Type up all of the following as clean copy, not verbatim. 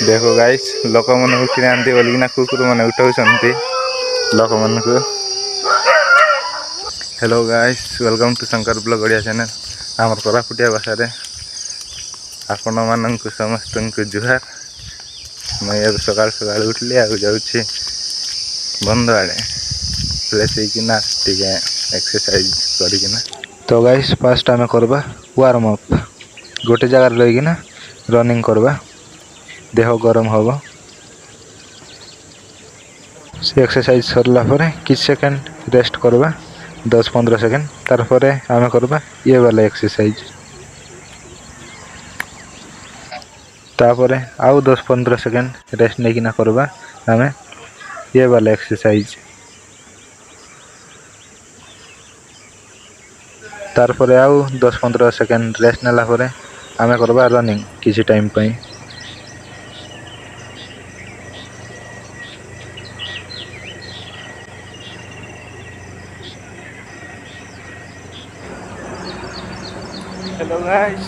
देखो गाइस लोक मन किना बोलिकिना कुकुर मैंने उठाऊँगी लोक मन को। Hello guys welcome to Shankar blog Odia channel आमर कोरापुटिया भाषा आपण मानक समस्त को जुहार। मैं अब सकाल सकाल उठली आ जाऊँगी बंद आड़े फ्रेश होना टे एक्सरसाइज करना। तो गाइस फास्ट आम करवा वार्म अप गोटे जगार रहीकिना रनिंग करवा देह गरम हम से एक्सरसाइज सरला किछ सेकेंड रेस्ट करवा 10-15 सेकेंड तार परे आम करवा ये वाला एक्सरसाइज तापरे आउ 10-15 सेकेंड रेस्ट नहीं किना करवा आम ये वाला एक्सरसाइज तार परे आउ 10-15 सेकेंड रेस्ट नेला परे आम करवा रनिंग किसी टाइम पई। हेलो गाइस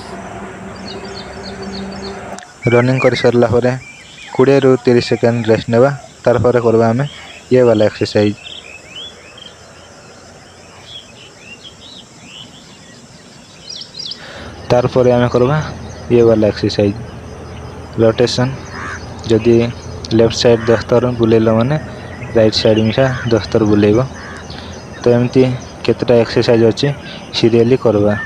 रनिंग कर सरला 20 ରୁ 30 सेकेंड रेस्ट नेबा तार परे करबा आमे ये वाला एक्सरसाइज। तार परे आमे करबा ये वाला एक्सरसाइज रोटेशन जदि लेफ्ट साइड 10 थर बुलेलो माने राइट साइड मिशा 10 थर बुलेबो। तो एमती केतटा एक्सरसाइज अछि सीरियली करबा।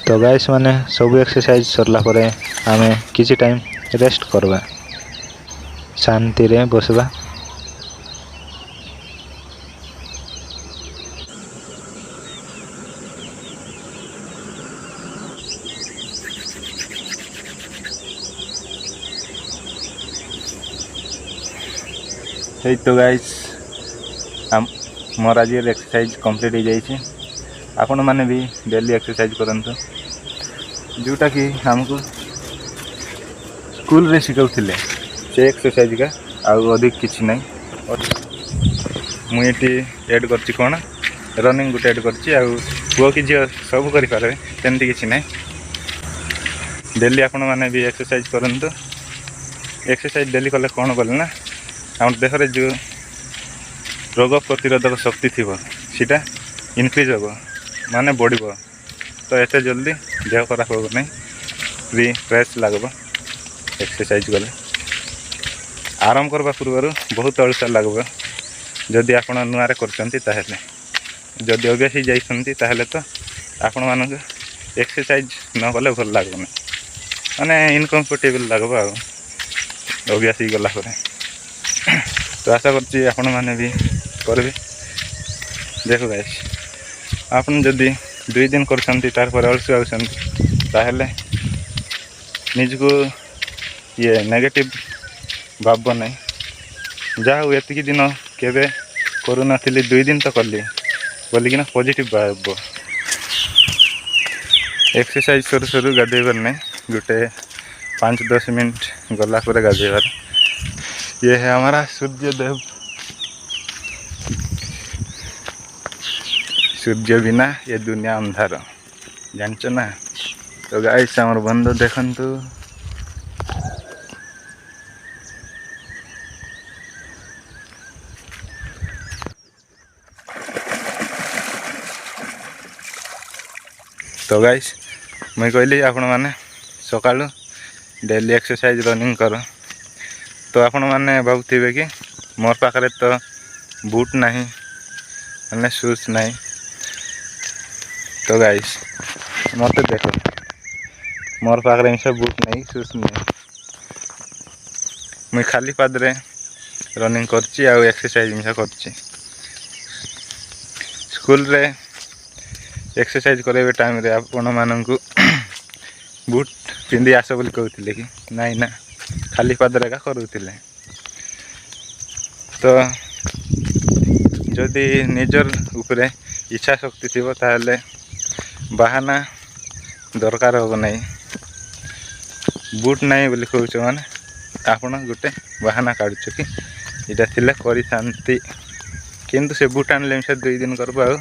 तो गाइस माने सब एक्सरसाइज सरला परे आमे किसी टाइम रेस्ट करवा शांति रे बसवा। हे तो गाइस मोर आज एक्सरसाइज कंप्लीट हो जाइए। आपण मैंने भी डेली एक्सरसाइज करंतु जोटा कि हमको स्कूल रे शिखाउथिले से एक्सरसाइज का आउ अधिक किछि नै। मुझे एड करछि कोन रनिंग गुटे एड करछि आउ पुओ कि झियो सब करि पारे तेंती किछि नै। डेली आपण माने भी एक्सरसाइज करंतु एक्सरसाइज डेली कले कोन कले ना हम देह रे जो रोग प्रतिरोधक शक्ति थिबो सीटा इनक्रीज होबो माने बढ़िबो। तो एते जल्दी देह खराब हो नहीं फ्री फ्रेश लगब एक्सरसाइज कले। आराम करबा पूर्व बहुत अलसा लगब जदि आपण नुआ रे करछंती ताहेले जदि अभ्यास जाइछंती ताहेले तो आपण मानक एक्सरसाइज न कले भल लागबो माने इनकम्फर्टेबल लगब आ अभ्यास गला परे। तो आशा करछि आपण माने भी करबे। देखो गाइस आपण जदि 2 दिन करछंती तार पर अलसु आउछंती ताहेले निजको ये नेगेटिव भाव नहीं जहाँ एतिकी दिन केबे करू नथिली 2 दिन तो कली बोलिकिना पॉजिटिव भाव। एक्सरसाइज सरू सरू गाधेबार नहीं गोटे 5-10 मिनट गला पर गाधेबार। ये है हमारा सूर्य देव। सूर्य बिना ये दुनिया अंधार जानच ना। तो गाइस हमर बंधु देखंतु तो गाइस मैं कहली आपण माने सकाळु डेली एक्सरसाइज रनिंग कर। तो आपण माने भाबुथिबे कि मोर पाखरे तो बूट नहीं माने शूज नहीं। तो गाइस मत देखो मोर पाखरे मिसा बूट नहीं शूज नहीं मुई खाली पादरे रनिंग करची आ एक्सरसाइज मिसा करची। स्कूल रे एक्सरसाइज कराइबे टाइम रे आपण माननकु बुट पिंदी आस बोली कहते कि नाई ना खाली पादरे का करूले। तो जदि निजर उपरे इच्छा शक्ति थी ताहले बाहाना दरकार हम ना। बुट नाई बोली कहूच माने आपण गोटे बाहाना काढ़ुच कि इटा थिले करि थांती किंतु से बुट आनले से 2 दिन करबो आ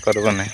करबो नहीं।